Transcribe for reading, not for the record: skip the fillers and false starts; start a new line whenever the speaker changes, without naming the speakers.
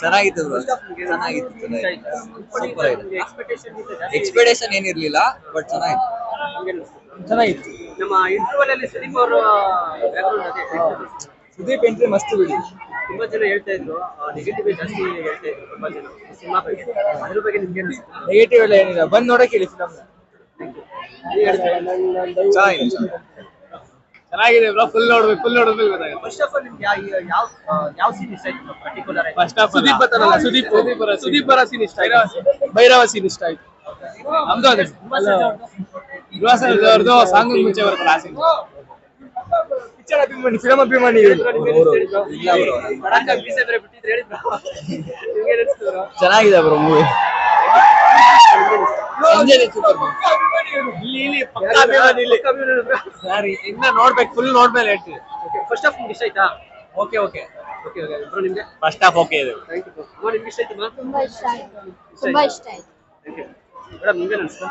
ಚೆನ್ನಾಗಿತ್ತು ಬ್ರೋ, ಚೆನ್ನಾಗಿತ್ತು, ಸೂಪರ್ ಆಗಿದೆ. ಎಕ್ಸ್ಪೆಕ್ಟೇಷನ್ ಏನಿರ್ಲಿಲ್ಲ, ಬಟ್ ಚೆನ್ನಾಗಿತ್ತು.
ಚೆನ್ನಾಗಿತ್ತು.
ನಮ್ಮ ಇಂಟರ್ವಲ್ ಅಲ್ಲಿ ಸುದೀಪ್ ಅವರು
ಸುದೀಪ್ ಎಂಟ್ರಿ ಮಸ್ತ್ ಬಿಡಿ.
ತುಂಬಾ ಜನ ಹೇಳ್ತಾ ಇದ್ರು ನೆಗೆಟಿವ್ ಜಾಸ್ತಿ ಹೇಳ್ತಾ ಇದ್ರು ತುಂಬಾ ಜನ ಸಿನಿಮಾ ಬಗ್ಗೆ. ಅದ್ರ ಬಗ್ಗೆ ನಿಮ್ಗೆ
ನೆಗೆಟಿವ್ ಎಲ್ಲ ಏನಿಲ್ಲ, ಬಂದ್ ನೋಡಕ್ ಹೇಳಿ ಫಿಲಮ್. ಚೆನ್ನಾಗಿದೆ ಬ್ರೋ, ಫುಲ್ ನೋಡ್ಬೇಕು ಗೊತ್ತಾಗುತ್ತೆ.
ಫಸ್ಟ್ ಆಫ್ ಆಲ್ ನಿಮ್ಗೆ ಯಾವ ಸೀನ್ ಇಷ್ಟ ಆಯ್ತು ಪರ್ಟಿಕ್ಯುಲರ್ ಆಗಿ?
ಫಸ್ಟ್ ಆಫ್ ಸುದೀಪ್ ಬತ್ತಾರಲ್ಲ, ಸುದೀಪ್ ಬರೋ ಸೀನ್ ಇಷ್ಟ ಆಯ್ತು. ಭೈರವ ಸೀನ್ ಇಷ್ಟ ಆಯ್ತು. ನಮ್ದು ಅದೇ ಅವ್ರದ್ದು ಸಾಂಗ್ ಮುಂಚೆ ಬರುತ್ತಲ್ಲ ಆ ಸೀನ್. ಪಿಕ್ಚರ್ ಅಭಿಮಾನಿ, ಫಿಲಮ್ ಅಭಿಮಾನಿ. ಚೆನ್ನಾಗಿದೆ ಬ್ರೋ ಮೂವಿ. ಇನ್ನ ನೋಡ್ಬೇಕು, ಫುಲ್ ನೋಡ್ಮೇಲೆ ಹೇಳ್ತೀವಿ.
ಫಸ್ಟ್ ಆಫ್ ನಿಮ್ಗೆ ಇಷ್ಟ ಆಯ್ತಾ?
Okay okay
okay okay bro, ನಿಮ್ಗೆ
ಫಸ್ಟ್ ಹಾಫ್ ಓಕೆ ಇದೆ.
Thank you. ಅಮ್ಮ ನಿಮ್ಗೆ ಇಷ್ಟ ಆಯ್ತು?
ತುಂಬಾ ಇಷ್ಟ ಆಯ್ತು.
ಮೇಡಮ್ ನಿಮ್ಗೆ ಅನಿಸ್ತಾ?